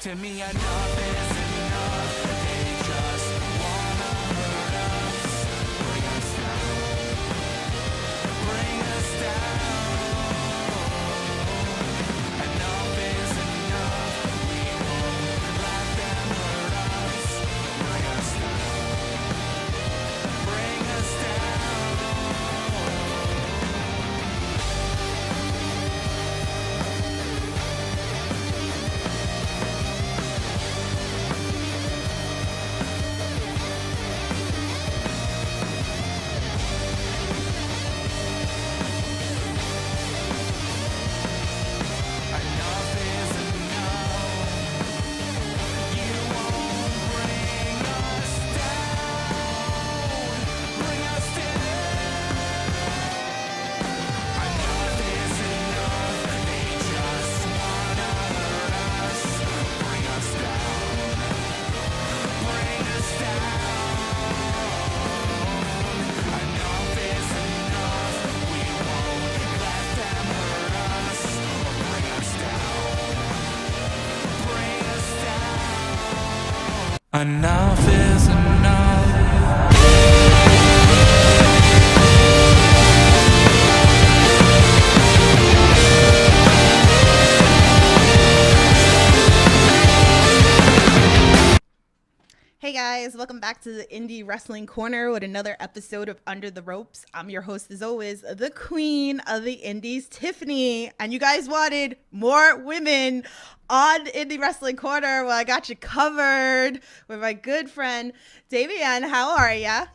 To me, enough is enough. They just wanna hurt us, bring us down, bring us down. Enough is enough. We won't let them hurt us, bring us down, bring us down. Enough is enough. You won't bring us down, bring us down. Enough is enough. They just wanna hurt us, bring us down, bring us down. Enough is enough. We won't let them hurt us, bring us down, bring us down. Enough is enough. Hey guys, welcome back to the Indie Wrestling Corner with another episode of Under the Ropes. I'm your host as always, the queen of the indies, Tiffany. And you guys wanted more women on Indie Wrestling Corner. Well, I got you covered with my good friend, Davienne. How are ya?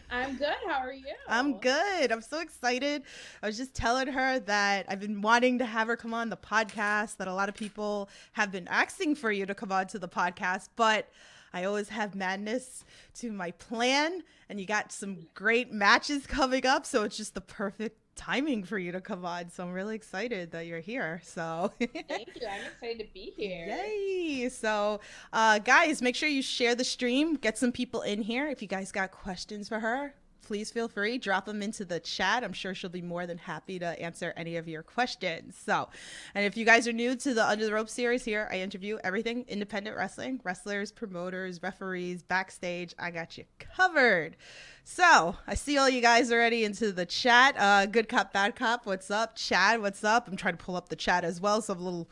I'm good. How are you? I'm good. I'm so excited. I was just telling her that I've been wanting to have her come on the podcast, that a lot of people have been asking for you to come on to the podcast, but I always have madness to my plan, and you got some great matches coming up, so it's just the perfect timing for you to come on. So I'm really excited that you're here. So Thank you. I'm excited to be here. yay. So guys, make sure you share the stream, get some people in here. If you guys got questions for her, please feel free, drop them into the chat. I'm sure she'll be more than happy to answer any of your questions. So, and if you guys are new to the Under the Rope series here, I interview everything independent wrestling, wrestlers, promoters, referees, backstage. I got you covered. So I see all you guys already into the chat. Good cop, bad cop. What's up? Chad, what's up? I'm trying to pull up the chat as well, so I'm a little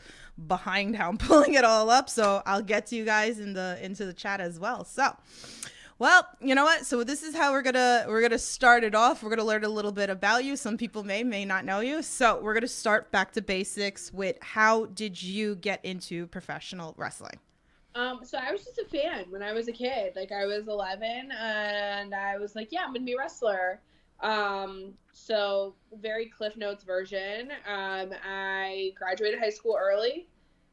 behind how I'm pulling it all up. So I'll get to you guys into the chat as well. So, well, you know what? So this is how we're gonna start it off. We're gonna learn a little bit about you. Some people may not know you. So we're gonna start back to basics with how did you get into professional wrestling? So I was just a fan when I was a kid. Like I was 11 and I was like, yeah, I'm gonna be a wrestler. So very Cliff Notes version. I graduated high school early,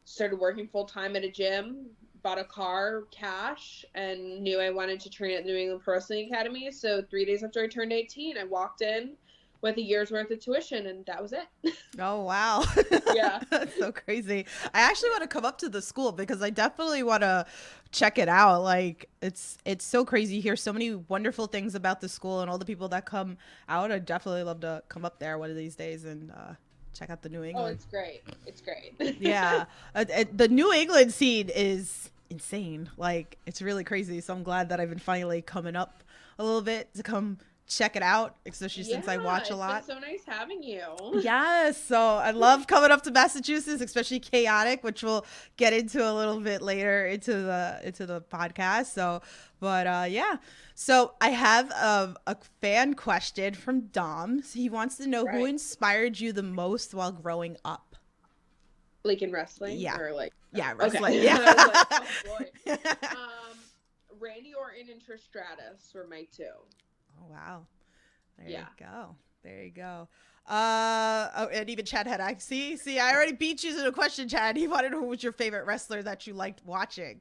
started working full time at a gym, bought a car cash, and knew I wanted to train at the New England Pro Wrestling Academy. So 3 days after I turned 18, I walked in with a year's worth of tuition, and that was it. Oh, wow. Yeah. That's so crazy. I actually want to come up to the school because I definitely want to check it out. Like, it's so crazy. You hear so many wonderful things about the school and all the people that come out. I'd definitely love to come up there one of these days and check out the New England. Oh, it's great. It's great. Yeah. The New England scene is insane. Like, it's really crazy. So I'm glad that I've been finally coming up a little bit to come check it out, especially since I watch a lot. It's been so nice having you. Yes, so I love coming up to Massachusetts, especially Chaotic, which we'll get into a little bit later into the podcast. So, but yeah, so I have a fan question from Dom. So he wants to know who inspired you the most while growing up. Like in wrestling? Yeah. Or like Wrestling. Okay. Yeah. I was like, oh boy. Randy Orton and Trish Stratus were my two. Oh wow. There Yeah. you go. There you go. Oh, and even Chad had see, I already beat you to the question, Chad. He wanted to know who was your favorite wrestler that you liked watching.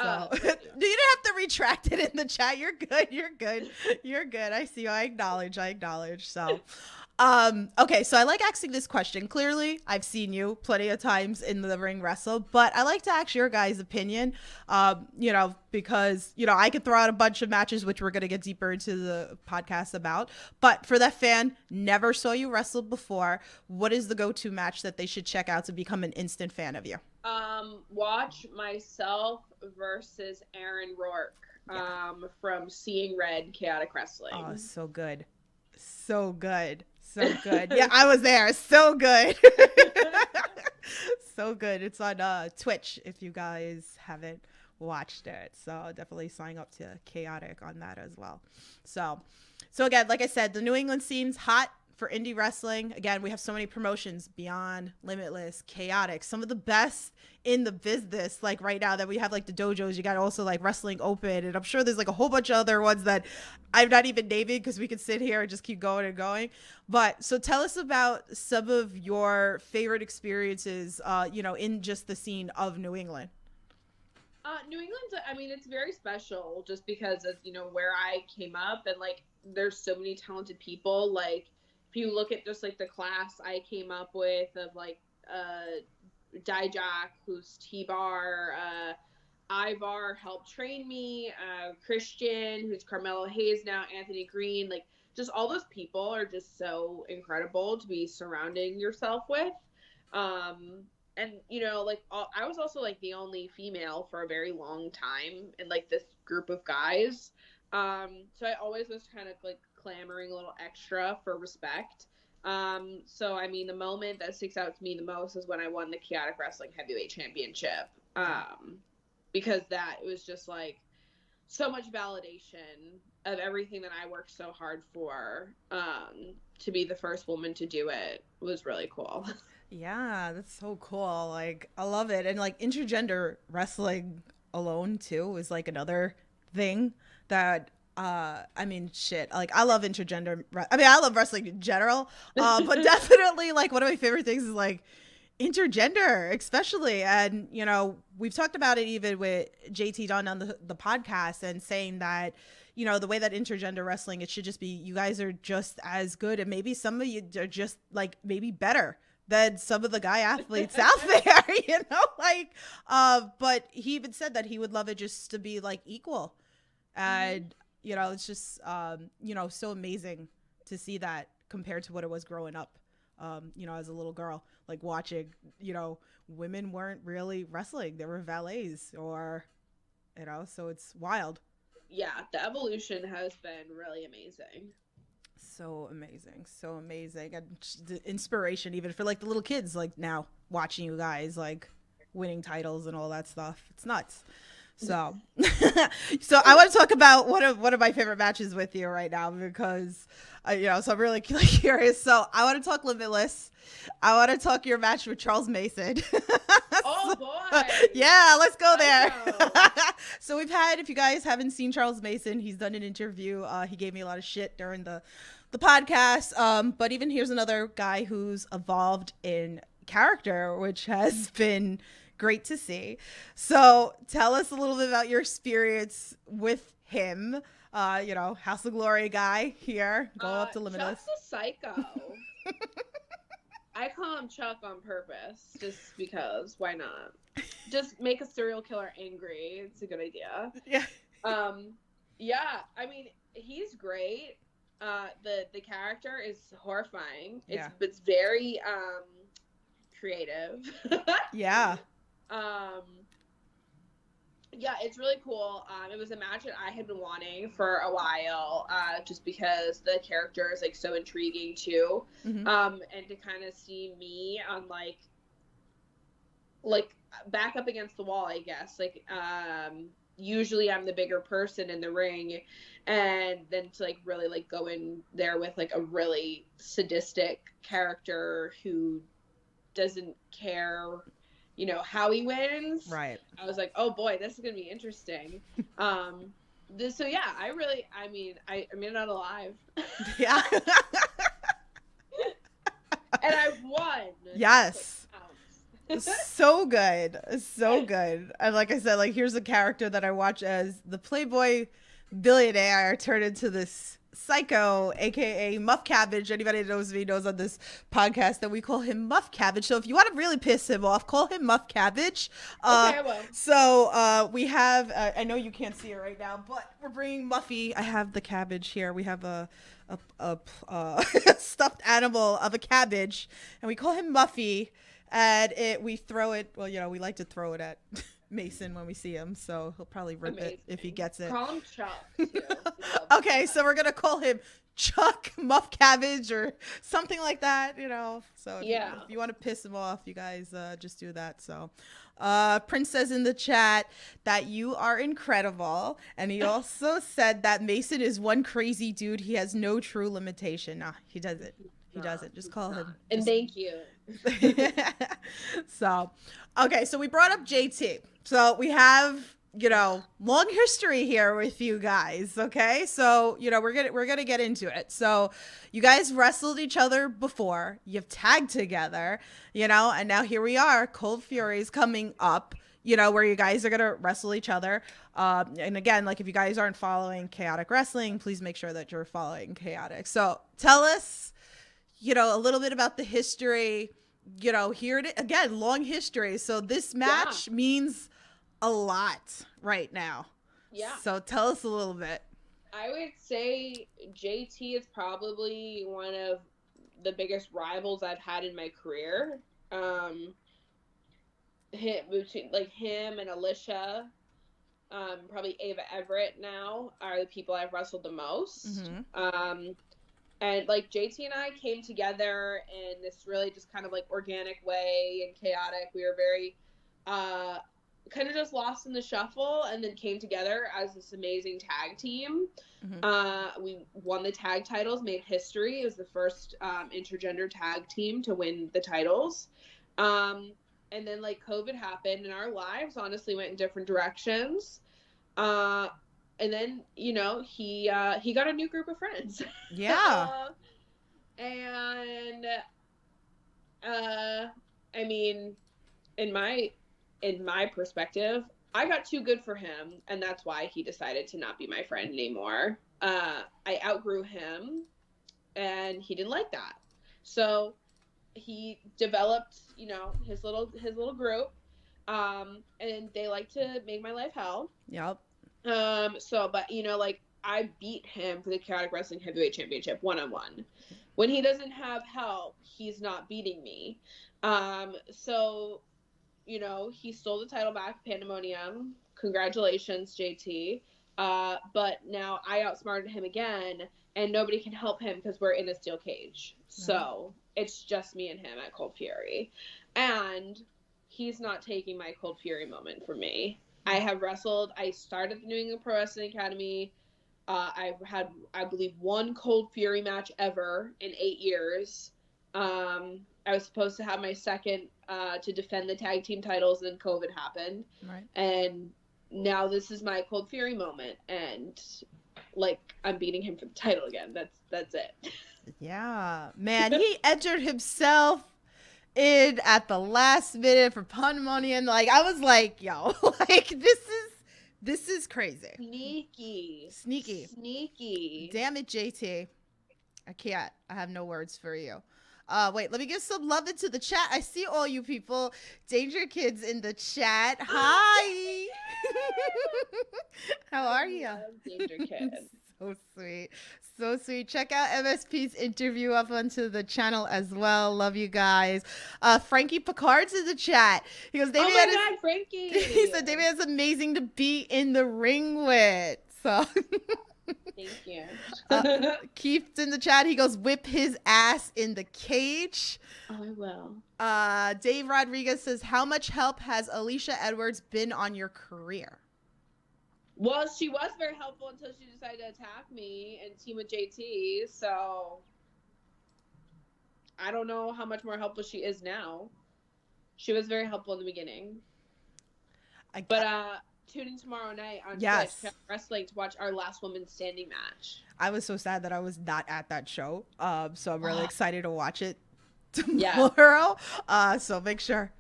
So you didn't have to retract it in the chat. You're good. You're good. You're good. I see you. I acknowledge. So Okay, so I like asking this question. Clearly, I've seen you plenty of times in the ring wrestle, but I like to ask your guys' opinion. Because I could throw out a bunch of matches, which we're gonna get deeper into the podcast about. But for that fan, never saw you wrestle before, what is the go-to match that they should check out to become an instant fan of you? Watch myself versus Aaron Rourke. From Seeing Red Chaotic Wrestling. Oh, so good. So good. So good. Yeah, I was there. So good. So good. It's on Twitch if you guys haven't watched it. So definitely sign up to Chaotic on that as well. So again, like I said, the New England scene's hot for indie wrestling. Again, we have so many promotions: Beyond, Limitless, Chaotic, some of the best in the business. Like right now that we have like the dojos, you got also like Wrestling Open, and I'm sure there's like a whole bunch of other ones that I'm not even naming because we could sit here and just keep going and going. But so tell us about some of your favorite experiences, in just the scene of New England. New England's, I mean, it's very special just because of, where I came up, and like there's so many talented people. Like if you look at just like the class I came up with of like Dijak, who's T-Bar, Ivar helped train me, Christian, who's Carmelo Hayes now, Anthony Green, like just all those people are just so incredible to be surrounding yourself with. And I was also like the only female for a very long time in like this group of guys. So I always was kind of like clamoring a little extra for respect. So I mean, the moment that sticks out to me the most is when I won the Chaotic Wrestling Heavyweight Championship. Because that was just like so much validation of everything that I worked so hard for. To be the first woman to do it was really cool. Yeah, that's so cool. Like, I love it. And like intergender wrestling alone too is like another thing that I mean, shit. Like, I love intergender. I love wrestling in general. But definitely, like, one of my favorite things is like intergender, especially. And we've talked about it even with JT Dunn on the podcast, and saying that the way that intergender wrestling, it should just be, you guys are just as good, and maybe some of you are just like maybe better than some of the guy athletes out there. But he even said that he would love it just to be like equal. And it's just so amazing to see that compared to what it was growing up, as a little girl, like watching, women weren't really wrestling. They were valets or, so it's wild. Yeah, the evolution has been really amazing. So amazing. And the inspiration even for like the little kids, like now watching you guys like winning titles and all that stuff. It's nuts. So I want to talk about one of my favorite matches with you right now, because so I'm really curious. So I want to talk Limitless. I want to talk your match with Charles Mason. Oh boy. Yeah, let's go there. So we've had, if you guys haven't seen Charles Mason, he's done an interview. He gave me a lot of shit during the podcast. But even here's another guy who's evolved in character, which has been great to see. So tell us a little bit about your experience with him. House of Glory guy here, go up to Limitless. Chuck's a psycho. I call him Chuck on purpose, just because. Why not? Just make a serial killer angry. It's a good idea. Yeah. Yeah. I mean, he's great. The character is horrifying. It's very creative. Yeah. Yeah, it's really cool. It was a match that I had been wanting for a while, just because the character is like so intriguing too. Mm-hmm. And to kind of see me on like back up against the wall, I guess. Like, usually I'm the bigger person in the ring, and then to like really like go in there with like a really sadistic character who doesn't care how he wins. Right. I was like, oh boy, this is gonna be interesting. So yeah, I made it out alive. Yeah. And I won. Yes. So good. And like I said, like here's a character that I watch as the Playboy billionaire turn into this Psycho, aka Muff Cabbage. Anybody that knows me knows on this podcast that we call him Muff Cabbage. So if you want to really piss him off, call him Muff Cabbage. Okay, I will. So we have, I know you can't see it right now, but we're bringing Muffy. I have the cabbage here. We have a stuffed animal of a cabbage, and we call him Muffy. And we throw it. Well, you know, we like to throw it at Mason when we see him, so he'll probably rip it if he gets it. Call him Chuck. Too. Okay, so we're gonna call him Chuck Muff Cabbage or something like that, you know. So if you want to piss him off, you guys just do that. So Prince says in the chat that you are incredible, and he also said that Mason is one crazy dude. He has no true limitation. Nah, he doesn't. He doesn't. Just call him. And thank you. So, okay, so we brought up JT. So we have, you know, long history here with you guys. Okay, so you know we're gonna get into it. So you guys wrestled each other before. You've tagged together, you know, and now here we are. Cold Fury is coming up. You know, where you guys are gonna wrestle each other. And again, like if you guys aren't following Chaotic Wrestling, please make sure that you're following Chaotic. So tell us, you know, a little bit about the history. You know, here it is. Again, long history. So this match means a lot right now. Yeah. So tell us a little bit. I would say JT is probably one of the biggest rivals I've had in my career. Him and Alicia, probably Ava Everett now are the people I've wrestled the most. Mm-hmm. And like JT and I came together in this really just kind of like organic way and chaotic. We were very kind of just lost in the shuffle and then came together as this amazing tag team. Mm-hmm. We won the tag titles, made history. It was the first intergender tag team to win the titles. And then like COVID happened and our lives honestly went in different directions. And then, you know, he got a new group of friends. Yeah. I mean, in my perspective, I got too good for him, and that's why he decided to not be my friend anymore. I outgrew him, and he didn't like that. So he developed, you know, his little group, and they like to make my life hell. Yep. But you know, like I beat him for the Chaotic Wrestling Heavyweight Championship 1-on-1. When he doesn't have help, he's not beating me. So, you know, he stole the title back, Pandemonium. Congratulations, JT. But now I outsmarted him again, and nobody can help him because we're in a steel cage. Mm-hmm. So it's just me and him at Cold Fury. And he's not taking my Cold Fury moment from me. I have wrestled. I started the New England Pro Wrestling Academy. I've had, I believe, one Cold Fury match ever in 8 years. I was supposed to have my second to defend the tag team titles, and then COVID happened. Right. And now this is my Cold Fury moment, and like I'm beating him for the title again. That's it. Yeah, man, he entered himself in at the last minute for Pandemonium. Like I was like, yo, like this is crazy. Sneaky. Damn it, JT. I can't. I have no words for you. Wait, let me give some love into the chat. I see all you people. Danger Kids in the chat. Hi. How are you? Danger Kids. So sweet. So sweet. Check out MSP's interview up onto the channel as well. Love you guys. Frankie Picard's in the chat. He goes, Davienne, oh my God, Frankie. He said Davienne is amazing to be in the ring with. So thank you. Keith's in the chat. He goes, whip his ass in the cage. Oh, I will. Dave Rodriguez says, how much help has Alicia Edwards been on your career? Well, she was very helpful until she decided to attack me and team with JT. So I don't know how much more helpful she is now. She was very helpful in the beginning. But tune in tomorrow night on Twitch Wrestling to watch our last woman standing match. I was so sad that I was not at that show. So I'm really excited to watch it tomorrow. Yeah. So make sure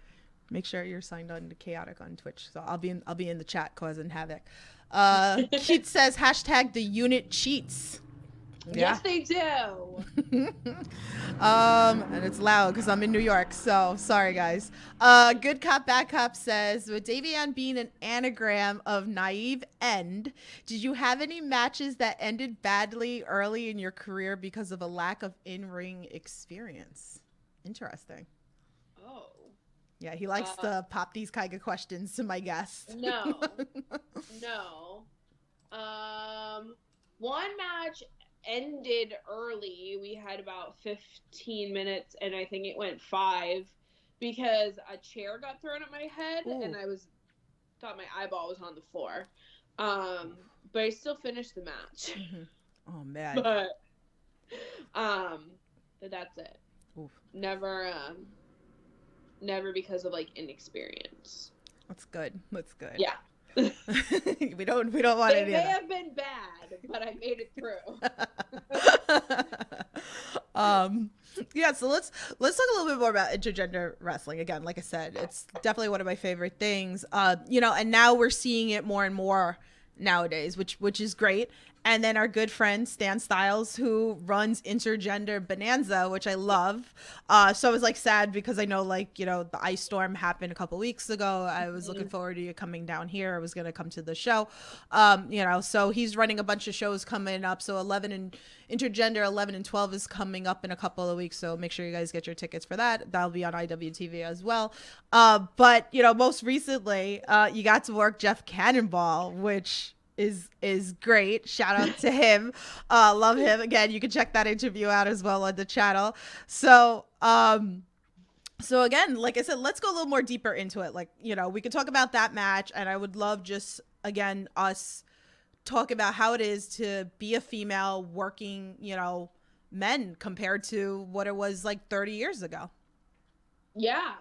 you're signed on to Chaotic on Twitch. So I'll be in the chat causing havoc. Keith says hashtag the unit cheats. Yes, they do. And it's loud because I'm in New York, so sorry guys. Good Cop Bad Cop says, with Davienne being an anagram of naive end, did you have any matches that ended badly early in your career because of a lack of in-ring experience? Interesting. Oh. Yeah, he likes to pop these kind of questions to my guests. No. One match ended early. We had about 15 minutes, and I think it went 5 because a chair got thrown at my head. Ooh. And I thought my eyeball was on the floor. But I still finished the match. Mm-hmm. Oh man. But that's it. Oof. Never because of like inexperience. That's good. Yeah. we don't want it. They may have been bad, but I made it through. Yeah, so let's talk a little bit more about intergender wrestling. Again, like I said, it's definitely one of my favorite things. And now we're seeing it more and more nowadays, which is great. And then our good friend Stan Styles, who runs Intergender Bonanza, which I love. So I was like sad because I know the ice storm happened a couple weeks ago. I was looking forward to you coming down here. I was going to come to the show. So he's running a bunch of shows coming up. So Intergender 11 and 12 is coming up in a couple of weeks. So make sure you guys get your tickets for that. That'll be on IWTV as well. But most recently, you got to work Jeff Cannonball, which is great. Shout out to him. Love him. Again, you can check that interview out as well on the channel. So again, like I said, let's go a little more deeper into it. We could talk about that match, and I would love just, again, us talk about how it is to be a female working, men compared to what it was like 30 years ago. Yeah.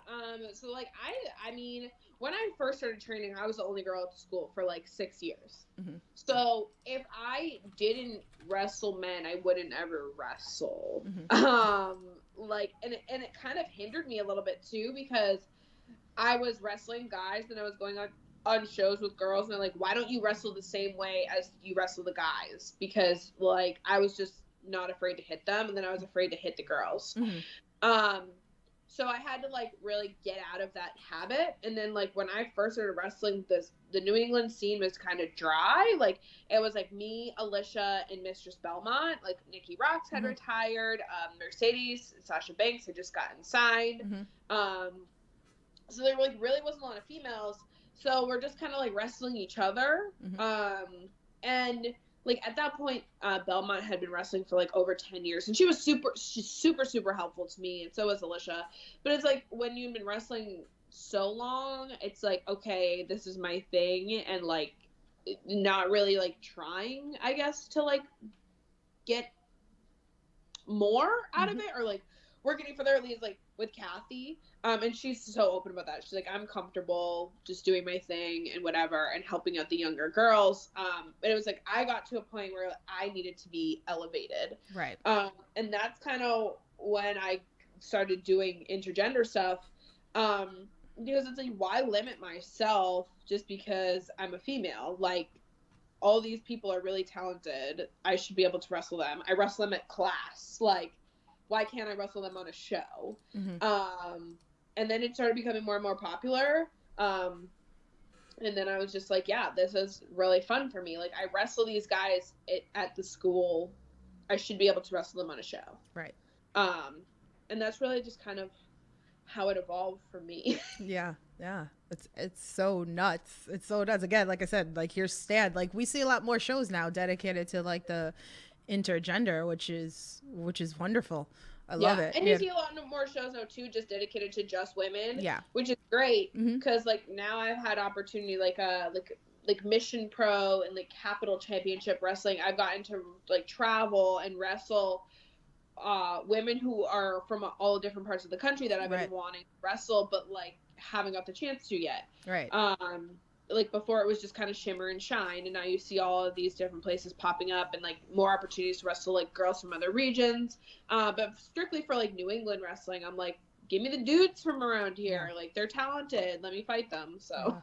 So I mean, when I first started training, I was the only girl at the school for like 6 years. Mm-hmm. So if I didn't wrestle men, I wouldn't ever wrestle. Mm-hmm. And it kind of hindered me a little bit too, because I was wrestling guys and I was going on shows with girls, and they're like, why don't you wrestle the same way as you wrestle the guys? Because I was just not afraid to hit them, and then I was afraid to hit the girls. Mm-hmm. So I had to really get out of that habit. And then when I first started wrestling, the New England scene was kind of dry. It was me, Alicia, and Mistress Belmont. Nikki Roxx had retired. Mercedes, Sasha Banks had just gotten signed. Mm-hmm. So there really wasn't a lot of females. So we're just kind of wrestling each other. Mm-hmm. And at that point, Belmont had been wrestling for over 10 years, and she's super helpful to me, and so was Alicia. But it's when you've been wrestling so long, it's okay, this is my thing, and not really trying, I guess, to get more out of it, or working for their leads, with Kathy. And she's so open about that. She's I'm comfortable just doing my thing and whatever, and helping out the younger girls. But it was I got to a point where I needed to be elevated. Right. And that's kind of when I started doing intergender stuff. Because it's why limit myself just because I'm a female? All these people are really talented. I should be able to wrestle them. I wrestle them at class. Why can't I wrestle them on a show? Mm-hmm. And then it started becoming more and more popular. And then I was just yeah, this is really fun for me. I wrestle these guys at the school. I should be able to wrestle them on a show. Right. And that's really just kind of how it evolved for me. Yeah. It's so nuts. It's so nuts. Again, like I said, here's Stan. We see a lot more shows now dedicated to the intergender, which is wonderful. I love it. And you see a lot more shows now too, just dedicated to just women. Yeah, which is great, because now I've had opportunity like Mission Pro and Capital Championship Wrestling. I've gotten to travel and wrestle women who are from all different parts of the country that I've been wanting to wrestle, but haven't got the chance to yet. Right. Before it was just kind of shimmer and shine, and now you see all of these different places popping up, and more opportunities to wrestle girls from other regions. But strictly for New England wrestling, I'm give me the dudes from around here. They're talented. Let me fight them. So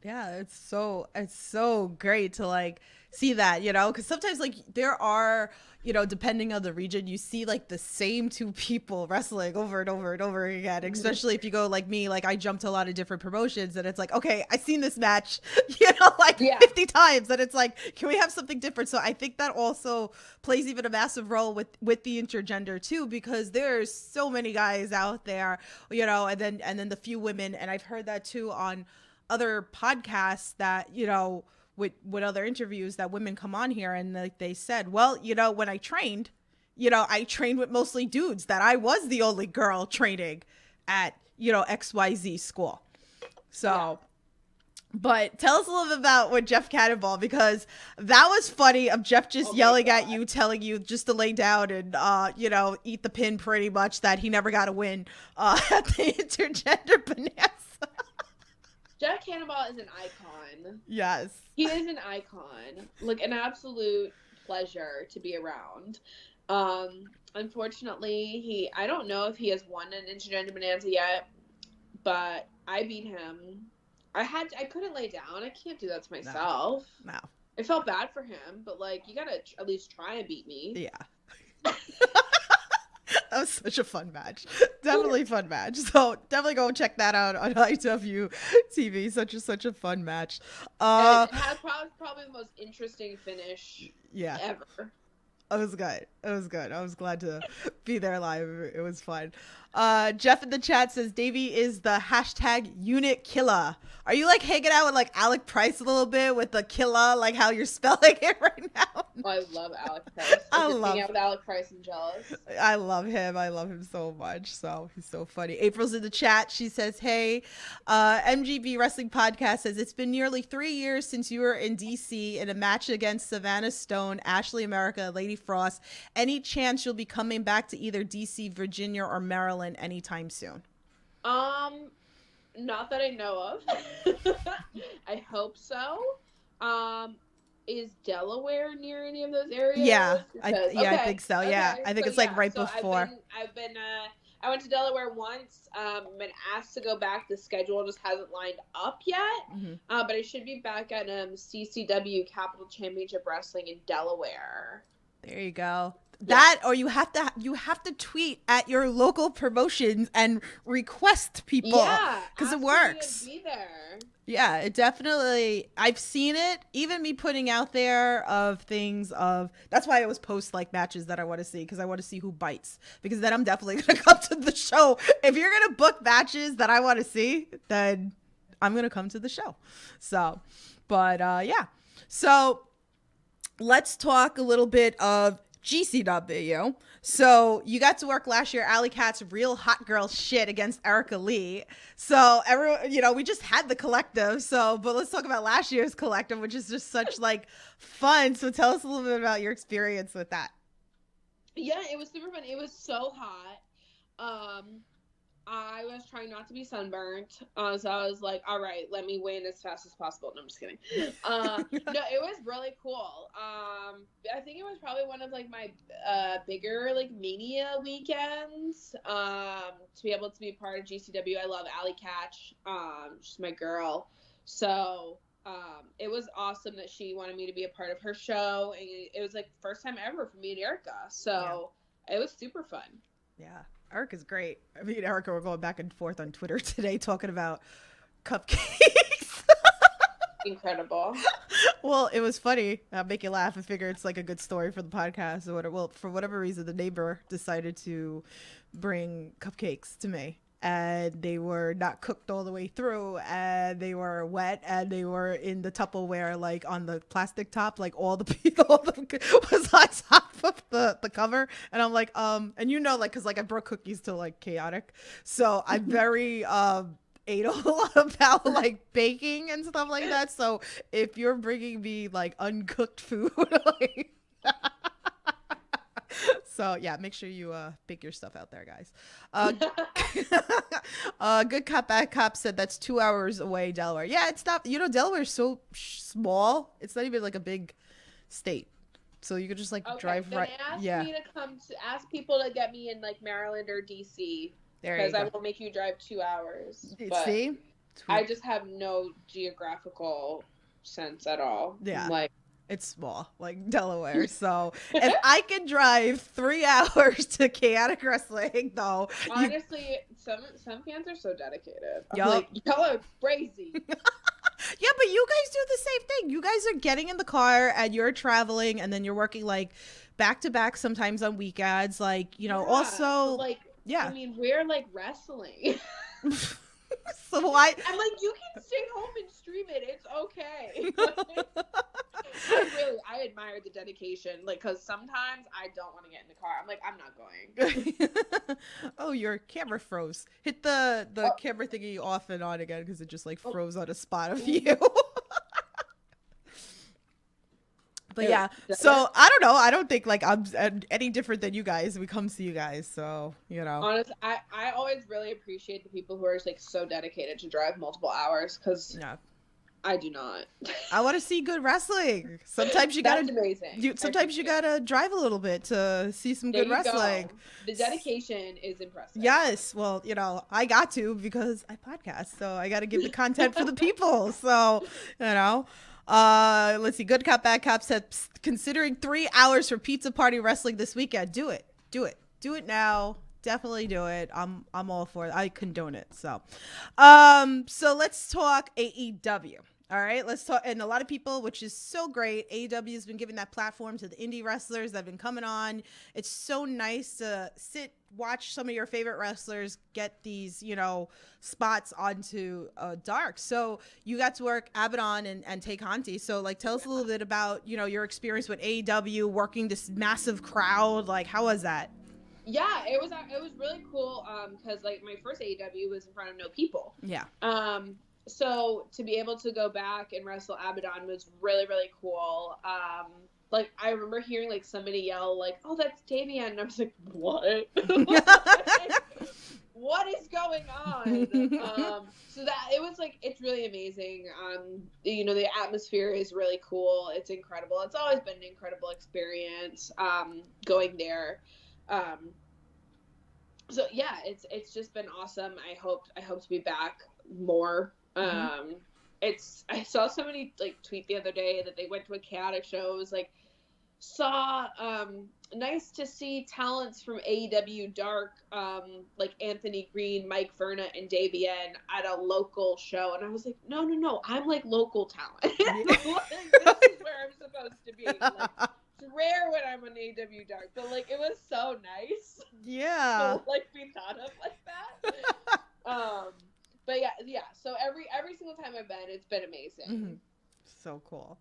Yeah, it's so great to like see that, you know, because sometimes like there are, you know, depending on the region, you see like the same two people wrestling over and over and over again. Especially if you go like me, like I jump to a lot of different promotions, and it's like, okay, I've seen this match, you know, like Yeah. 50 times, and it's like, can we have something different? So I think that also plays even a massive role with the intergender too, because there's so many guys out there, you know, and then the few women, and I've heard that too on other podcasts that, you know, with other interviews that women come on here, and like they said, well, you know, when I trained, you know, I trained with mostly dudes, that I was the only girl training at, you know, XYZ school. So but tell us a little bit about what Jeff Cannonball, because that was funny, of Jeff just yelling at you, telling you just to lay down and, you know, eat the pin, pretty much, that he never got a win at the intergender bonanza. Jack Cannonball is an icon. Yes. He is an icon. Like, an absolute pleasure to be around. Unfortunately, I don't know if he has won an intergender bonanza yet, but I beat him. I couldn't lay down. I can't do that to myself. No. I felt bad for him, but like, you gotta at least try and beat me. Yeah. That was such a fun match. Definitely fun match. So definitely go check that out on IWTV. Such a fun match. It had probably the most interesting finish ever. It was good. It was good. I was glad to be there live. It was fun. Jeff in the chat says Davey is the hashtag unit killer. Are you like hanging out with like Alec Price a little bit with the killer, like how you're spelling it right now? Oh, I love Alec Price. Hanging out with Alec Price and jealous. I love him. I love him so much. So he's so funny. April's in the chat. She says, hey, MGB Wrestling Podcast says, it's been nearly 3 years since you were in DC in a match against Savannah Stone, Ashley America, Lady Frost. Any chance you'll be coming back to either DC, Virginia, or Maryland anytime soon? Not that I know of. I hope so. Is Delaware near any of those areas? Yeah, I think so. Yeah, I think it's like right before. I went to Delaware once. Been asked to go back. The schedule just hasn't lined up yet. Mm-hmm. But I should be back at CCW Capital Championship Wrestling in Delaware. There you go. That, or you have to tweet at your local promotions and request people, because it works. Be there. Yeah, it definitely, I've seen it, even me putting out there of things of, that's why I always post like matches that I want to see, because I want to see who bites, because then I'm definitely going to come to the show. If you're going to book matches that I want to see, then I'm going to come to the show. So, but yeah. So let's talk a little bit of GCW. So you got to work last year Alley Cat's real hot girl shit against Erica Lee. So everyone, you know, we just had the collective. So, but let's talk about last year's collective, which is just such like fun. So tell us a little bit about your experience with that. Yeah, it was super fun. It was so hot. I was trying not to be sunburnt, so I was like, all right, let me win as fast as possible. No, I'm just kidding. No, it was really cool. I think it was probably one of like my bigger like Mania weekends, to be able to be part of GCW. I love Alley Catch. She's my girl. So it was awesome that she wanted me to be a part of her show. And it was like the first time ever for me and Erica. So it was super fun. Yeah. Erica's great. I mean, Erica, we're going back and forth on Twitter today talking about cupcakes. Incredible. Well, it was funny. I'll make you laugh. I figure it's like a good story for the podcast or whatever. Well, for whatever reason, the neighbor decided to bring cupcakes to me. And they were not cooked all the way through, and they were wet, and they were in the Tupperware, like on the plastic top, like all the people was on top of the cover. And I'm like, and you know, like, cause like I brought cookies to like chaotic, so I'm very anal about like baking and stuff like that. So if you're bringing me like uncooked food, like. So yeah, make sure you bake your stuff out there, guys. Good Cop Bad Cop said that's 2 hours away, Delaware. Yeah, it's not. You know, Delaware's so small. It's not even like a big state, so you could just like drive right. Ask me to ask people to get me in like Maryland or DC. There you go. Because I will make you drive 2 hours. See, I just have no geographical sense at all. Yeah. Like, it's small, like Delaware. So if I can drive 3 hours to chaotic wrestling, though. Honestly, some fans are so dedicated. I'm Yup. like, y'all are crazy. Yeah, but you guys do the same thing. You guys are getting in the car and you're traveling, and then you're working like back to back sometimes on weekends. Like, you know, Yeah, also, but, like, yeah. I mean, we're like wrestling. So why? I'm like, you can stay home and stream it. It's okay. I admire the dedication. Like, because sometimes I don't want to get in the car. I'm like, I'm not going. Oh, your camera froze. Hit the camera thingy off and on again because it just like froze on a spot of you. But yeah, so I don't know. I don't think like I'm any different than you guys when it comes to you guys. So, you know. Honestly, I always really appreciate the people who are like so dedicated to drive multiple hours, because I do not. I want to see good wrestling. Sometimes you gotta. That's amazing. Sometimes you gotta drive a little bit to see some good wrestling. Go. The dedication is impressive. Yes, well, you know, I got to because I podcast, so I got to give the content for the people. So, you know. Let's see. Good Cop, Bad Cop said, considering 3 hours for pizza party wrestling this weekend. Do it now. Definitely do it. I'm all for it. I condone it. So let's talk AEW. All right, let's talk. And a lot of people, which is so great, AEW has been giving that platform to the indie wrestlers that have been coming on. It's so nice to watch some of your favorite wrestlers get these, you know, spots onto Dark. So you got to work Abaddon and Tay Conti. So like, tell us a little bit about, you know, your experience with AEW, working this massive crowd. Like, how was that? Yeah, it was really cool. Because like my first AEW was in front of no people. Yeah. So to be able to go back and wrestle Abaddon was really, really cool. Like I remember hearing like somebody yell like, "Oh, that's Davienne," and I was like, "What? What is going on?" So that it was like, it's really amazing. You know, the atmosphere is really cool. It's incredible. It's always been an incredible experience. Going there. So yeah, it's just been awesome. I hope to be back more. I saw somebody like tweet the other day that they went to a chaotic show. It was like, nice to see talents from AEW Dark, like Anthony Green, Mike Verna, and Davienne at a local show. And I was like, no, I'm like local talent. Like, this is where I'm supposed to be. Like, it's rare when I'm on AEW Dark, but like, it was so nice. Yeah. To, like, be thought of like that. But yeah. So every single time I've been, it's been amazing. Mm-hmm. So cool.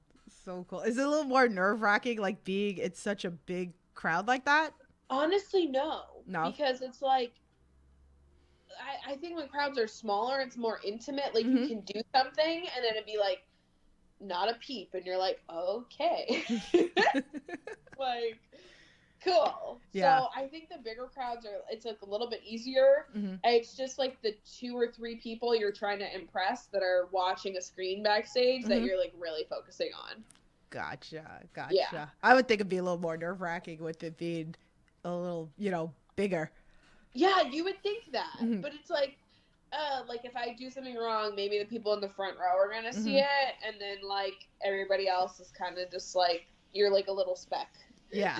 Is it a little more nerve wracking, like it's such a big crowd like that? Honestly, no. Because it's like, I think when crowds are smaller, it's more intimate. Like you can do something, and then it'd be like, not a peep, and you're like, okay, like. Cool. Yeah. So I think the bigger crowds it's like a little bit easier. It's just like the 2 or 3 people you're trying to impress that are watching a screen backstage that you're like really focusing on. Gotcha. Yeah. I would think it'd be a little more nerve wracking with it being a little, you know, bigger. Yeah, you would think that, but it's like if I do something wrong, maybe the people in the front row are gonna see it, and then like everybody else is kind of just like, you're like a little speck. Yeah.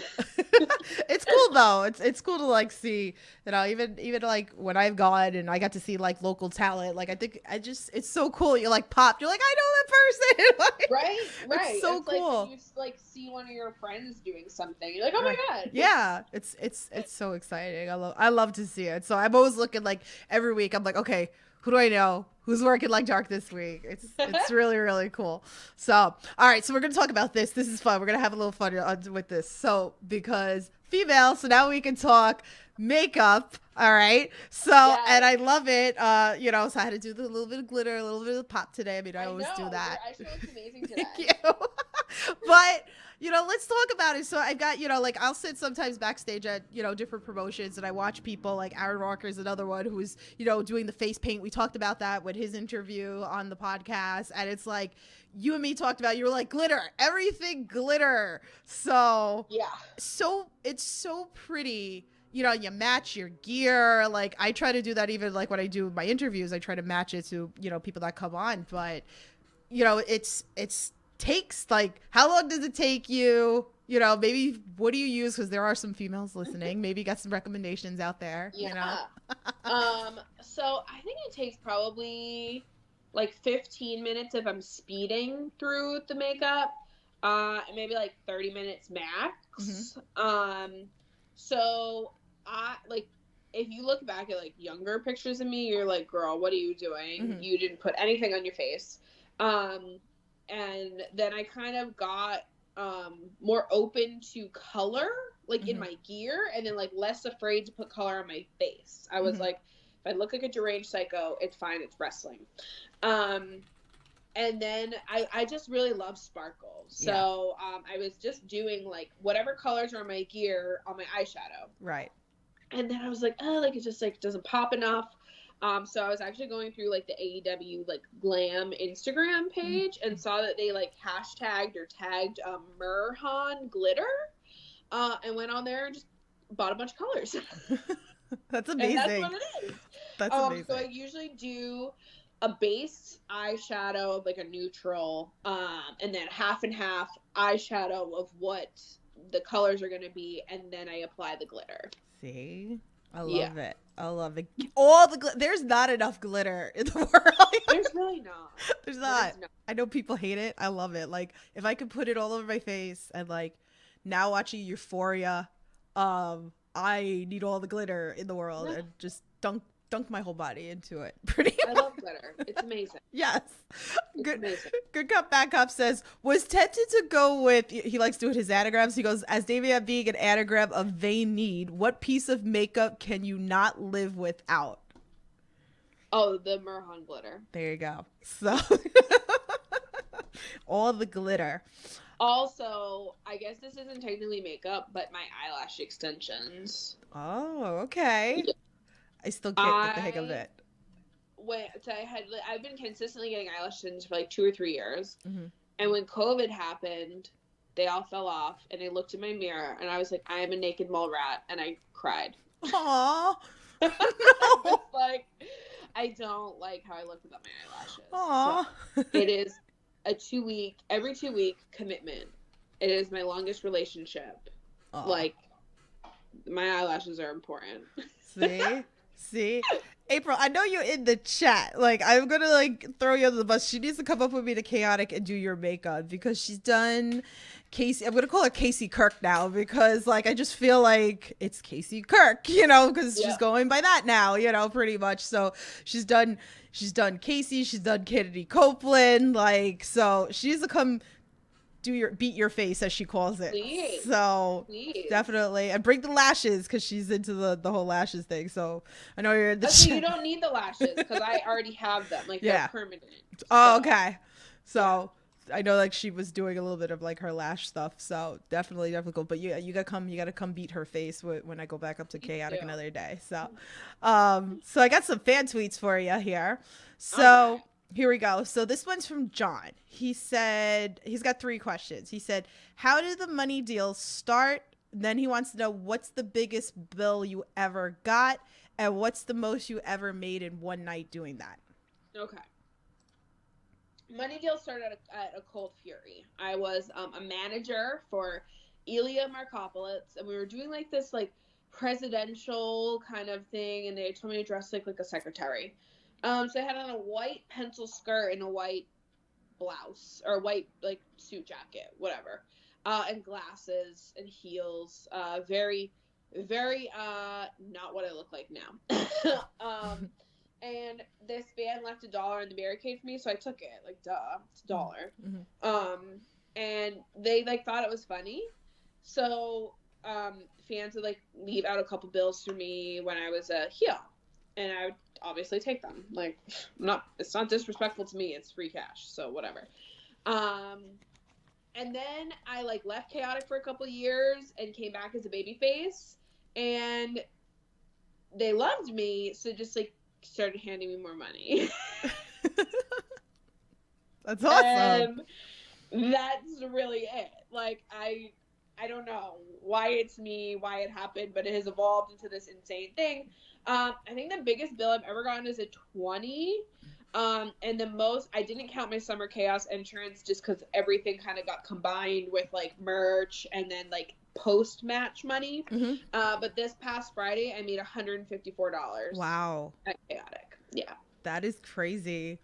It's cool though. It's cool to like see, you know, even like when I've gone and I got to see like local talent, like I think it's so cool. You're like popped. You're like, I know that person. Like, right. It's so cool. Like when you like see one of your friends doing something, you're like, oh my god. Yeah. It's so exciting. I love to see it. So I'm always looking like every week. I'm like, okay, who do I know? Who's working like Dark this week? It's really, really cool. So, all right. So we're going to talk about this. This is fun. We're going to have a little fun with this. So, because female, so now we can talk makeup. All right. So, and I love it. You know, so I had to do a little bit of glitter, a little bit of pop today. I mean, I always do that. I actually look amazing today. Thank you. But, you know, let's talk about it. So I've got, you know, like I'll sit sometimes backstage at, you know, different promotions and I watch people like Aaron Walker's another one who's, you know, doing the face paint. We talked about that with his interview on the podcast. And it's like you and me talked about, you were like glitter, everything glitter. So, yeah. So it's so pretty you know, you match your gear. Like I try to do that even like when I do my interviews, I try to match it to, you know, people that come on. But, you know, it's takes like, how long does it take you? You know, maybe what do you use? Because there are some females listening. Maybe you got some recommendations out there. Yeah. You know? So I think it takes probably like 15 minutes if I'm speeding through the makeup. Maybe like 30 minutes max. So I like, if you look back at like younger pictures of me, you're like, girl, what are you doing? You didn't put anything on your face. And then I kind of got more open to color, like in my gear, and then like less afraid to put color on my face. I was like, if I look like a deranged psycho, it's fine, it's wrestling. And then I just really love sparkle. So I was just doing like whatever colors are on my gear on my eyeshadow. Right. And then I was like, oh, like it just like doesn't pop enough. So I was actually going through like the AEW like glam Instagram page and saw that they like hashtagged or tagged Merhan glitter, and went on there and just bought a bunch of colors. That's amazing. And that's what it is. That's amazing. So I usually do a base eyeshadow of like a neutral, and then half and half eyeshadow of what the colors are going to be, and then I apply the glitter. See? I love it. I love it. All the there's not enough glitter in the world. There's really not. There's not. I know people hate it. I love it. Like if I could put it all over my face and like now watching Euphoria, I need all the glitter in the world and just dunk my whole body into it. Pretty much. I love glitter. It's amazing. Yes. It's amazing. Good Cop, Bad Cop says, was tempted to go with, he likes doing his anagrams. He goes, as Davienne being an anagram of vain need, what piece of makeup can you not live without? Oh, the Merhan glitter. There you go. So, all the glitter. Also, I guess this isn't technically makeup, but my eyelash extensions. Oh, okay. I still can't get the hang of it. I've been consistently getting eyelash extensions for like 2 or 3 years. And when COVID happened, they all fell off, and I looked in my mirror, and I was like, I am a naked mole rat, and I cried. Aww. No. I was like, I don't like how I look without my eyelashes. Aww. So it is a every 2 week commitment. It is my longest relationship. Aww. Like, my eyelashes are important. See? April, I know you're in the chat. Like, I'm gonna like throw you under the bus. She needs to come up with me to Chaotic and do your makeup because she's done Casey. I'm gonna call her Casey Kirk now because like I just feel like it's Casey Kirk, you know, because she's going by that now, you know, pretty much. So she's done Casey, she's done Kennedy Copeland, like so she needs to come beat your face as she calls it. Please. So Please. Definitely, and bring the lashes because she's into the whole lashes thing. So I know you're in the you don't need the lashes because I already have them. Like they're permanent. Oh, okay. So I know like she was doing a little bit of like her lash stuff. So definitely cool. But you gotta come beat her face when I go back up to Chaotic another day. So so I got some fan tweets for you here. So. Okay. Here we go. So this one's from John. He said, he's got 3 questions. He said, how did the money deal start? Then he wants to know what's the biggest bill you ever got and what's the most you ever made in one night doing that? Okay. Money deal started at a Cold Fury. I was a manager for Ilya Markopoulos, and we were doing like this like presidential kind of thing, and they told me to dress like a secretary. So I had on a white pencil skirt and a white blouse or white like suit jacket, whatever, and glasses and heels. Very, very not what I look like now. And this band left $1 in the barricade for me, so I took it. Like, duh, it's $1. And they like thought it was funny, so fans would like leave out a couple bills for me when I was a heel. And I would obviously take them. Like, it's not disrespectful to me. It's free cash, so whatever. And then I like left Chaotic for a couple of years and came back as a babyface, and they loved me, so just like started handing me more money. That's awesome. And that's really it. Like I I don't know why it's me, why it happened, but it has evolved into this insane thing. I think the biggest bill I've ever gotten is a 20. And the most, I didn't count my Summer Chaos entrance just because everything kind of got combined with like merch and then like post match money. But this past Friday, I made $154. Wow. At Chaotic. Yeah. That is crazy.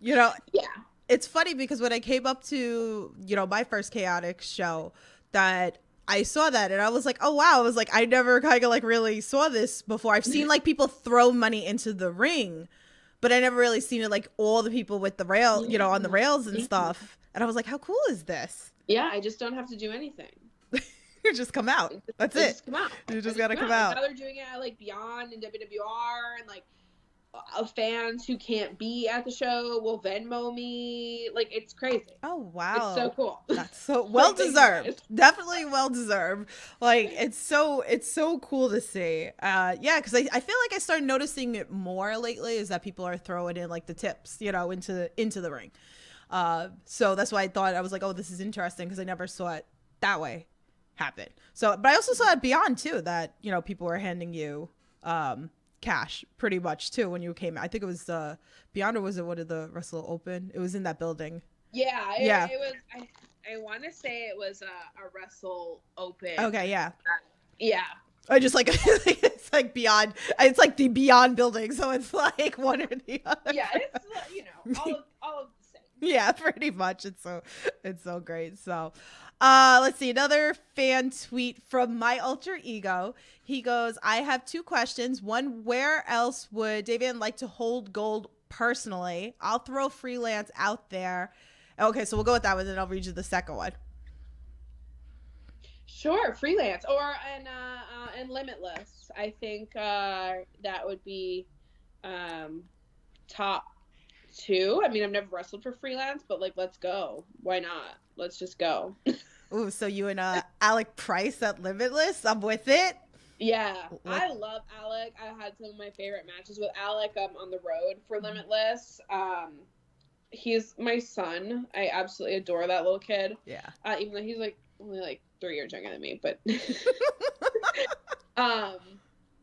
You know, Yeah. It's funny because when I came up to, my first Chaotic show, that I saw that and I was like, oh wow. I was like, I never kind of like really saw this before. I've seen like people throw money into the ring, but I never really seen it like all the people with the rail, on the rails and stuff. And I was like, how cool is this? Yeah, I just don't have to do anything. You just come out. That's it. Just come out. You just gotta come out. Now they're doing it at like Beyond and WWR, and like fans who can't be at the show will Venmo me. Like, it's crazy. Oh wow, it's so cool. That's so well deserved. Definitely well deserved. Like, it's so cool to see. Yeah, because I feel like I started noticing it more lately, is that people are throwing in like the tips, into the ring. So that's why I was like, oh, this is interesting, because I never saw it that way happen. So, but I also saw it Beyond too, that people were handing you cash pretty much too when you came. I think it was Beyond, or was it the Wrestle Open? It was in that building. Yeah. It was. I want to say it was a Wrestle Open. Okay. Yeah. Yeah. I just like it's like Beyond. It's like the Beyond building, so it's like one or the other. Yeah, it's all of the same. Yeah, pretty much. It's so great. So, let's see, another fan tweet from My Alter Ego. He goes, I have two questions. One, where else would Davienne like to hold gold personally? I'll throw freelance out there. Okay, so we'll go with that one, then I'll read you the second one. Sure, freelance or and Limitless. I think that would be top two. I mean, I've never wrestled for freelance, but like, let's go. Why not? Let's just go. Ooh, so you and Alec Price at Limitless? I'm with it. Yeah, I love Alec. I had some of my favorite matches with Alec on the road for Limitless. He's my son. I absolutely adore that little kid. Yeah. Even though he's like only like 3 years younger than me, but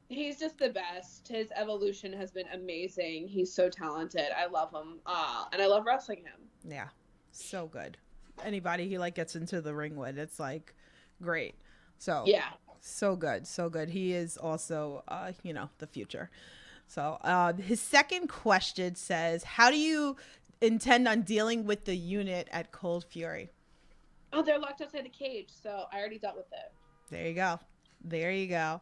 he's just the best. His evolution has been amazing. He's so talented. I love him. And I love wrestling him. Yeah. So good. Anybody he like gets into the ring with, it's like great. So yeah. So good. So good. He is also the future. So his second question says, how do you intend on dealing with the unit at Cold Fury? Oh, they're locked outside the cage, so I already dealt with it. There you go.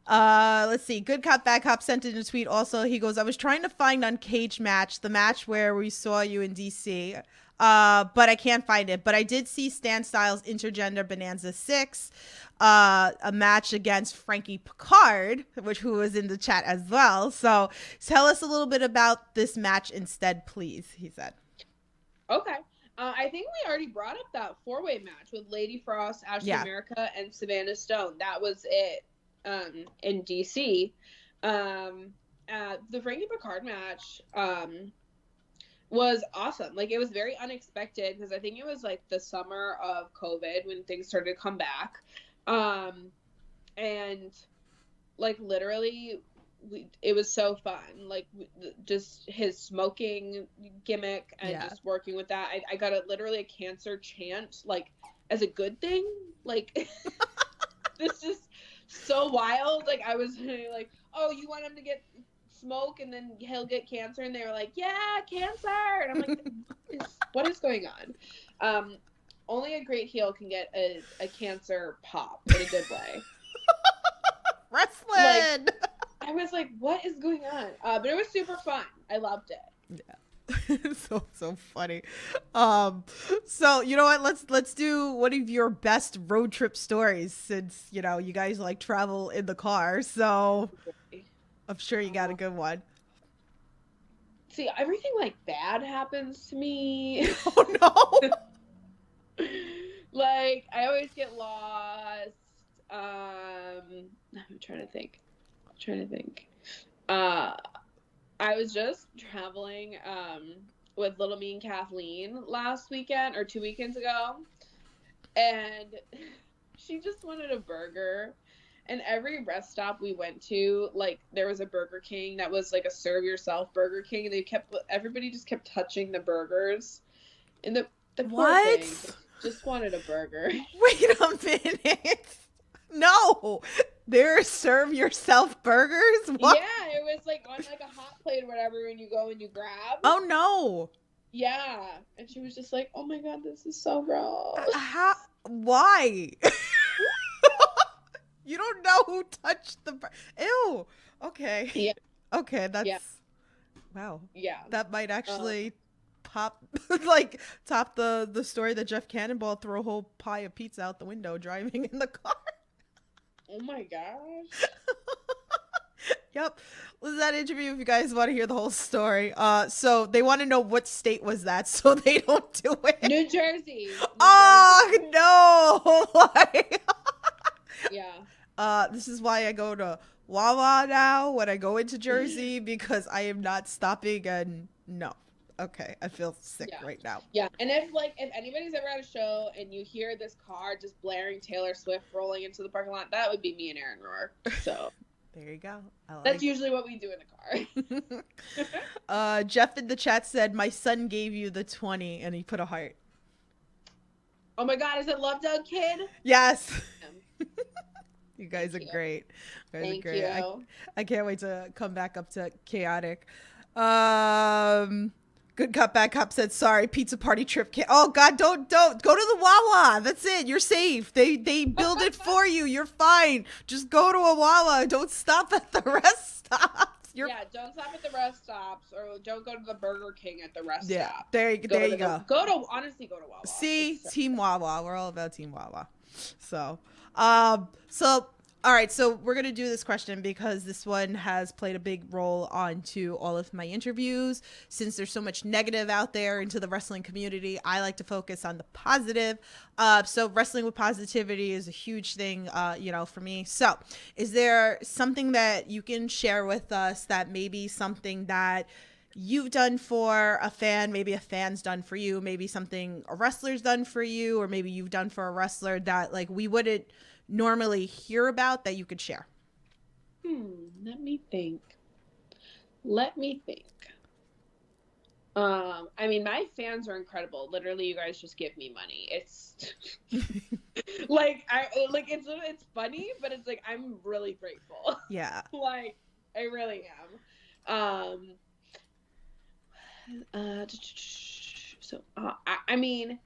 Let's see. Good Cop, Bad Cop sent in a tweet also. He goes, I was trying to find Uncaged match, the match where we saw you in DC, but I can't find it. But I did see Stan Styles Intergender Bonanza 6, a match against Frankie Picard, who was in the chat as well. So tell us a little bit about this match instead, please, he said. Okay. I think we already brought up that 4-way match with Lady Frost, Ashley America, and Savannah Stone. That was it in DC. The Frankie Picard match was awesome. Like, it was very unexpected because I think it was like the summer of COVID when things started to come back. And like literally it was so fun. Like, just his smoking gimmick and just working with that. I got literally a cancer chant, like, as a good thing. Like, this is so wild. Like, I was like, oh, you want him to get smoke and then he'll get cancer? And they were like, yeah, cancer. And I'm like, what is going on? Only a great heel can get a cancer pop in a good way. Wrestling! Like, I was like, what is going on? But it was super fun. I loved it. Yeah. so funny. So you know what? Let's do one of your best road trip stories, since you guys like travel in the car. So I'm sure you got a good one. See, everything like bad happens to me. Oh no. Like, I always get lost. I'm trying to think. I was just traveling with Little Me and Kathleen last weekend or 2 weekends ago, and She just wanted a burger. And every rest stop we went to, like, there was a Burger King that was like a serve yourself Burger King, and everybody just kept touching the burgers. And the poor What? thing just wanted a burger. Wait a minute. No, they're serve yourself burgers. What? Yeah, it was like on like a hot plate or whatever, and you go and you grab. Oh no. Yeah, and she was just like, "Oh my god, this is so gross." How? Why? You don't know who touched the. Ew. Okay. Yeah. Okay, that's. Yeah. Wow. Yeah. That might actually top the story that Jeff Cannonball threw a whole pie of pizza out the window driving in the car. Oh my gosh. Yep. Was that interview if you guys want to hear the whole story. So they want to know what state was that so they don't do it. New Jersey. Oh no. Like, Yeah. this is why I go to Wawa now when I go into Jersey, because I am not stopping. And no. Okay, I feel sick right now. Yeah, and if anybody's ever at a show and you hear this car just blaring Taylor Swift rolling into the parking lot, that would be me and Aaron Rourke. So there you go. That's usually what we do in the car. Jeff in the chat said, "My son gave you the 20," and he put a heart. Oh my God, is it Love Doug Kid? Yes. You guys are great. Thank you. I can't wait to come back up to chaotic. Good Cup, Bad Cup said, "Sorry, pizza party trip can't." Oh God, don't go to the Wawa. That's it. You're safe. They build it for you. You're fine. Just go to a Wawa. Don't stop at the rest stops. Yeah, don't stop at the rest stops, or don't go to the Burger King at the rest stop. There you go. Honestly, go to Wawa. See, Team Wawa. We're all about Team Wawa. So, all right, so we're going to do this question because this one has played a big role onto all of my interviews. Since there's so much negative out there into the wrestling community, I like to focus on the positive. So wrestling with positivity is a huge thing, for me. So is there something that you can share with us that maybe something that you've done for a fan, maybe a fan's done for you, maybe something a wrestler's done for you, or maybe you've done for a wrestler that like we wouldn't normally hear about that you could share? Let me think. I mean, my fans are incredible. Literally, you guys just give me money. It's it's funny, but it's like I'm really grateful. Yeah. Like I really am. I mean,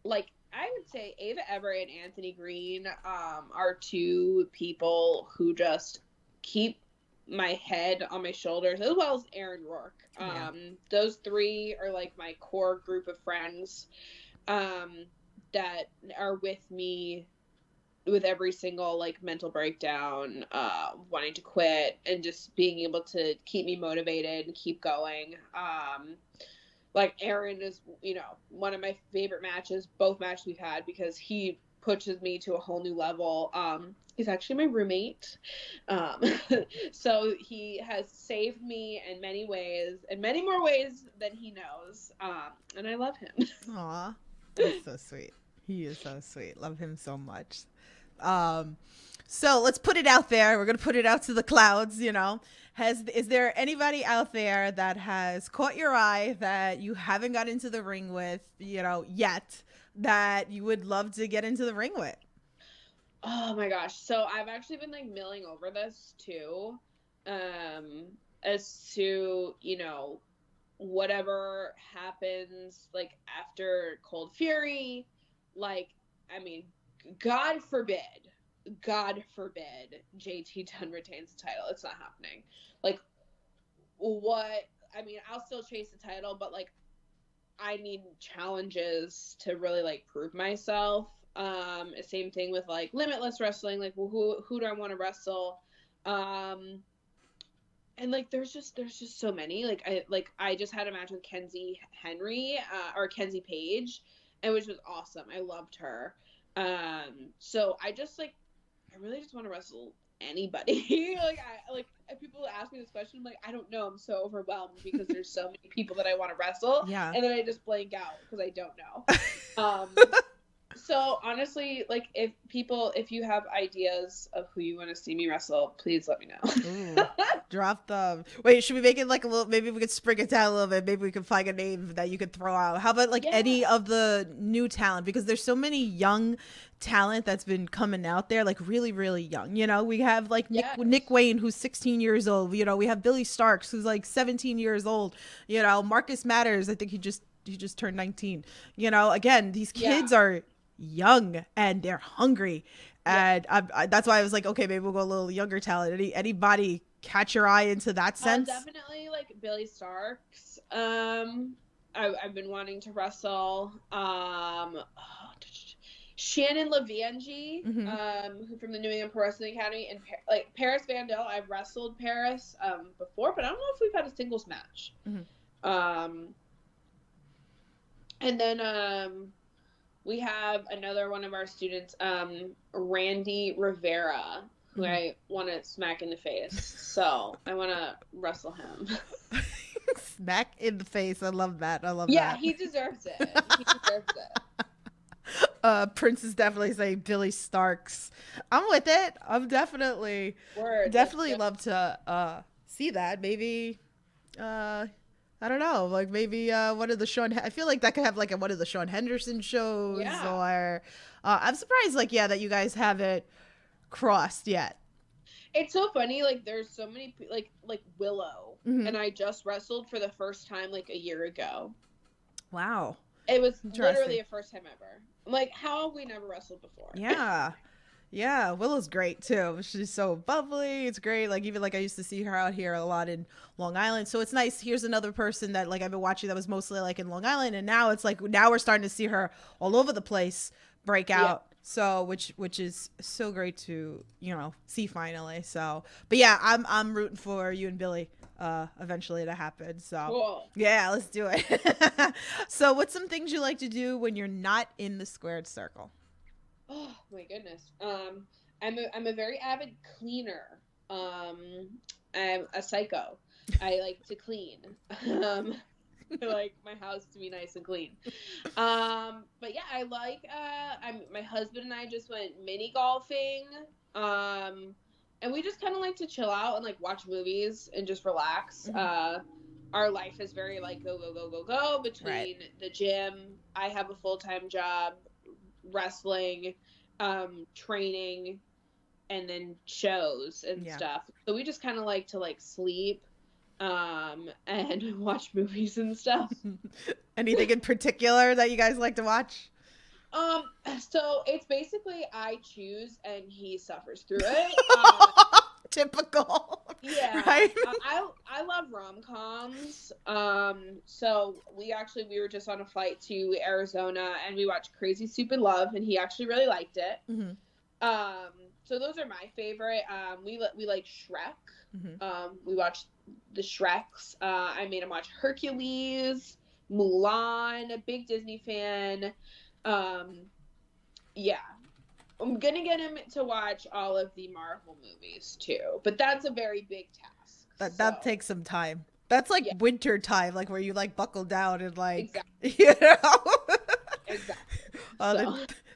like, I would say Ava Everett and Anthony Green are two people who just keep my head on my shoulders, as well as Aaron Rourke. Those three are like my core group of friends that are with me with every single like mental breakdown, wanting to quit, and just being able to keep me motivated and keep going. Like Aaron is, one of my favorite matches, both matches we've had, because he pushes me to a whole new level. He's actually my roommate. So he has saved me in many ways, in many more ways than he knows. And I love him. Aw, that's so sweet. He is so sweet. Love him so much. So let's put it out there. We're going to put it out to the clouds, Is there anybody out there that has caught your eye that you haven't got into the ring with, yet, that you would love to get into the ring with? Oh my gosh. So I've actually been like milling over this too. As to, whatever happens like after Cold Fury, like, I mean, God forbid JT Dunn retains the title. It's not happening. Like, I'll still chase the title, but like, I need challenges to really like prove myself. Same thing with like Limitless Wrestling. Like, well, who do I want to wrestle? And like, there's just so many. I just had a match with Kenzie Page, and which was awesome. I loved her. So I really just want to wrestle anybody. People ask me this question, I'm like, I don't know. I'm so overwhelmed because there's so many people that I want to wrestle. Yeah. And then I just blank out because I don't know. So honestly, like if you have ideas of who you want to see me wrestle, please let me know. Ooh, drop them. Wait, should we make it like a little? Maybe we could spring it down a little bit. Maybe we could find a name that you could throw out. How about like any Yeah. of the new talent? Because there's so many young talent that's been coming out there, like really, really young. You know, we have like Yes. Nick Wayne, who's 16 years old. You know, we have Billy Starks, who's like 17 years old. You know, Marcus Matters. I think he just turned 19. You know, again, these kids Yeah. are young and they're hungry. And that's why I was like, okay, maybe we'll go a little younger talent. Anybody catch your eye into that sense? Definitely like Billy Starks. I've been wanting to wrestle. Shannon Levangie, who from the New England Pro Wrestling Academy, and like Paris Vandal. I've wrestled Paris before, but I don't know if we've had a singles match. And then we have another one of our students, Randy Rivera, who I want to smack in the face. So I want to wrestle him. Smack in the face. I love that. I love that. Yeah, he deserves it. He deserves it. Prince is definitely saying Billy Starks. I'm with it. I'm definitely love to see that. Maybe I don't know, like maybe one of the I feel like that could have like one of the Sean Henderson shows. Yeah. Or I'm surprised like that you guys haven't crossed yet. It's so funny, like there's so many like Willow, and I just wrestled for the first time like a year ago. Wow. It was literally a first time ever. I'm like, how have we never wrestled before? Yeah, Willow's great too. She's so bubbly. It's great. Like even like I used to see her out here a lot in Long Island. So it's nice. Here's another person that like I've been watching that was mostly like in Long Island, and now it's like now we're starting to see her all over the place break out. So which is so great to see finally. So but yeah, I'm rooting for you and Billy eventually to happen. So cool. Yeah, let's do it. So what's some things you like to do when you're not in the squared circle? Oh my goodness. I'm a very avid cleaner. I'm a psycho. I like to clean. I like my house to be nice and clean. But yeah, I like my husband and I just went mini golfing. And we just kind of like to chill out and like watch movies and just relax. Our life is very like go between the gym. I have a full-time job, wrestling, training, and then shows and stuff. So we just kind of like to like sleep and watch movies and stuff. Anything in particular that you guys like to watch? So it's basically I choose and he suffers through it. Typical. Yeah. Right? I love rom-coms. So we were just on a flight to Arizona and we watched Crazy Stupid Love and he actually really liked it. So those are my favorite. We like Shrek. We watched the Shreks. I made him watch Hercules, Mulan, a big Disney fan. Yeah. I'm gonna get him to watch all of the Marvel movies too, but that's a very big task. That takes some time. That's like winter time, like where you like buckle down and like Exactly.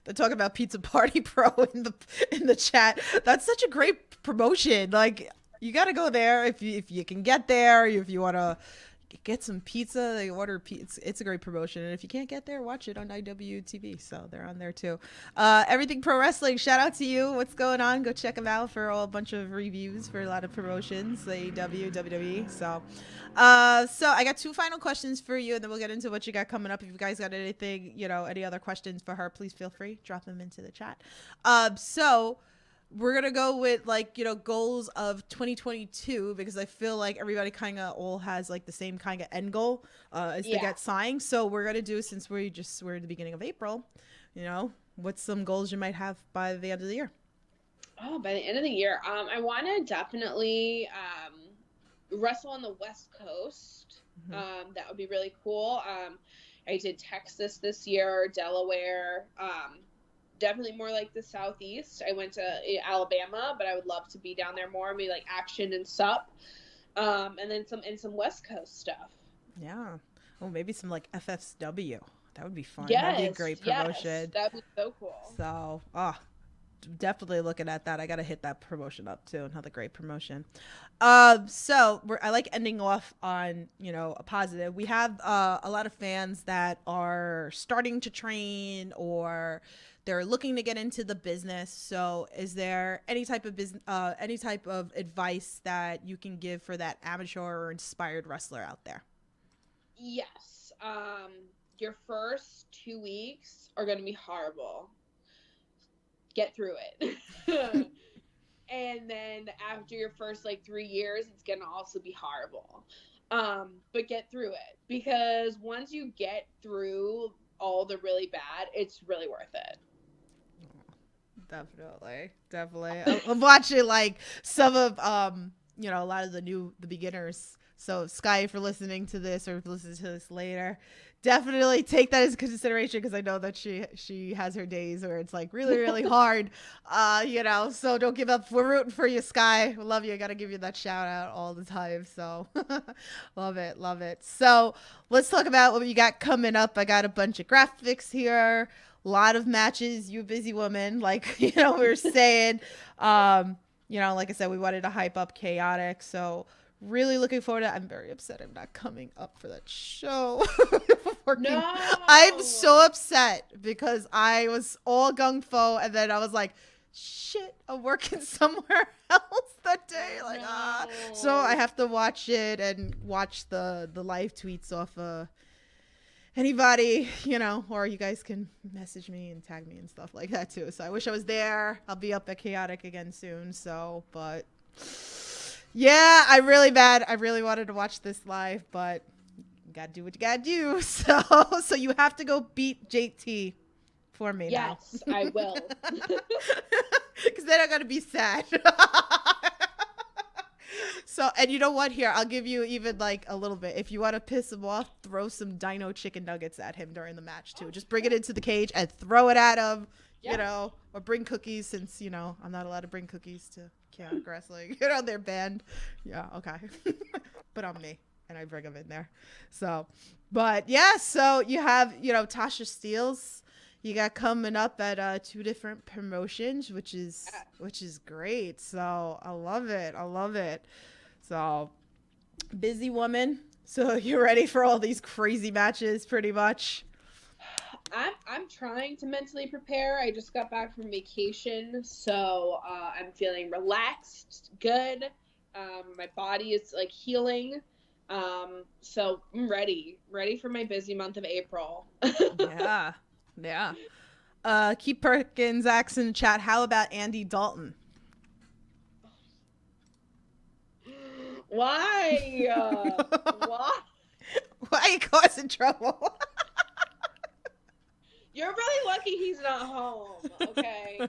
They're talking about Pizza Party Pro in the chat. That's such a great promotion. Like you got to go there if you can get there. If you want to get some pizza, they order pizza. It's a great promotion. And if you can't get there, watch it on IWTV. So they're on there too. Everything Pro Wrestling, shout out to you. What's going on? Go check them out for a bunch of reviews for a lot of promotions, AEW, WWE. So I got two final questions for you, and then we'll get into what you got coming up. If you guys got anything, any other questions for her, please feel free. Drop them into the chat. So we're going to go with goals of 2022 because I feel like everybody kind of all has like the same kind of end goal is to get signed. So we're going to do, since we're at the beginning of April, what's some goals you might have by the end of the year? Oh, by the end of the year, I want to definitely wrestle on the West Coast. That would be really cool. I did Texas this year, Delaware, definitely more like the Southeast. I went to Alabama, but I would love to be down there more and be like Action and Sup. And then some West Coast stuff. Yeah. Oh, maybe some like FSW. That would be fun. Yes, That'd be a great promotion. Yes, that'd be so cool. So, definitely looking at that. I gotta hit that promotion up too. Another great promotion. So I like ending off on, you know, a positive. We have a lot of fans that are starting to train or they're looking to get into the business. So is there any type of any type of advice that you can give for that amateur or inspired wrestler out there? Yes. Your first 2 weeks are going to be horrible. Get through it. And then after your first like 3 years, it's going to also be horrible. But get through it, because once you get through all the really bad, it's really worth it. Definitely. I'm watching like some of you know, a lot of the beginners. So Sky, if you're listening to this or if you listen to this later, definitely take that into consideration, because I know that she has her days where it's like really, really hard. You know, so don't give up. We're rooting for you, Sky. We love you. I gotta give you that shout out all the time. So love it. So let's talk about what you got coming up. I got a bunch of graphics here. A lot of matches. You busy woman, like, you know, we were saying. You know, like I said, we wanted to hype up Chaotic. So really looking forward to it. I'm very upset I'm not coming up for that show. No! I'm so upset because I was all gung-ho and then I was like, shit, I'm working somewhere else that day. Like, So I have to watch it and watch the live tweets off anybody, you know, or you guys can message me and tag me and stuff like that too. So I wish I was there. I'll be up at Chaotic again soon. So, but yeah, I really wanted to watch this live, but you gotta do what you gotta do. So you have to go beat JT for me now. Yes, I will. Because then I'm gonna be sad. So, and you know what? Here, I'll give you even like a little bit. If you want to piss him off, throw some dino chicken nuggets at him during the match too. Just bring it into the cage and throw it at him, you know, or bring cookies, since, you know, I'm not allowed to bring cookies to Chaotic Wrestling. You know, they're banned. Yeah, okay. But I'm me, and I bring them in there. So, but yeah, so you have, you know, Tasha Steelz. You got coming up at 2 different promotions, which is great. So I love it. So busy woman. So you're ready for all these crazy matches, pretty much. I'm trying to mentally prepare. I just got back from vacation, so I'm feeling relaxed, good. My body is like healing. So I'm ready for my busy month of April. Yeah. Keith Perkins asks in the chat, how about Andy Dalton? Why? Why? Why are you causing trouble? You're really lucky he's not home, okay?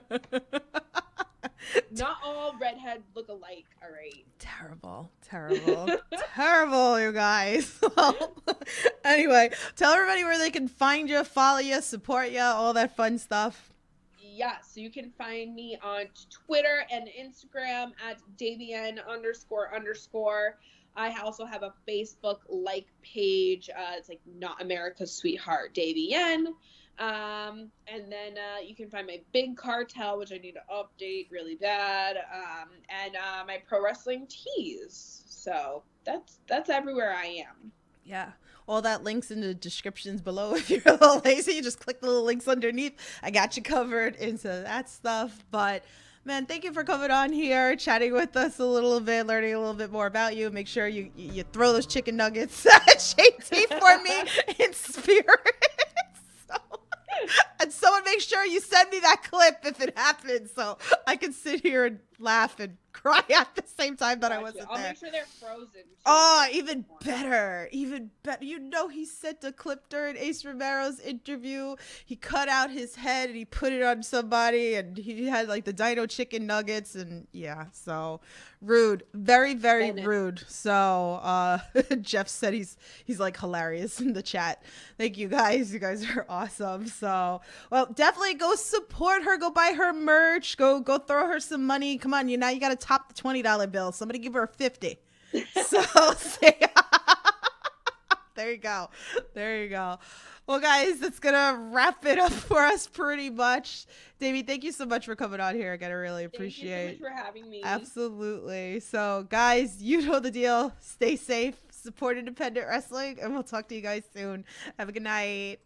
Not all redheads look alike, all right? Terrible, you guys. Well, anyway, tell everybody where they can find you, follow you, support you, all that fun stuff. Yeah, so you can find me on Twitter and Instagram at Davienne __. I also have a Facebook like page. It's like Not America's Sweetheart Davienne. And then you can find my Big Cartel, which I need to update really bad, and my pro wrestling tees. So that's everywhere I am. Yeah, all that links in the descriptions below. If you're a little lazy, you just click the little links underneath. I got you covered into that stuff. But man, thank you for coming on here, chatting with us a little bit, learning a little bit more about you. Make sure you throw those chicken nuggets at JT for me in spirit. And someone make sure you send me that clip if it happens, so I can sit here and laugh and cry at the same time that I wasn't there. I'll make sure they're frozen too. Oh, even better. You know, he sent a clip during Ace Romero's interview. He cut out his head and he put it on somebody, and he had like the dino chicken nuggets, and yeah, so rude. Very, very rude. So Jeff said he's like hilarious in the chat. Thank you guys. You guys are awesome. So, well, definitely go support her. Go buy her merch. Go throw her some money. Come on, you got to top the $20 bill. Somebody give her a 50. So There you go. There you go. Well, guys, that's going to wrap it up for us pretty much. Davey, thank you so much for coming on here. Again, I really appreciate it. Thank you so much for having me. Absolutely. So, guys, you know the deal. Stay safe, support independent wrestling, and we'll talk to you guys soon. Have a good night.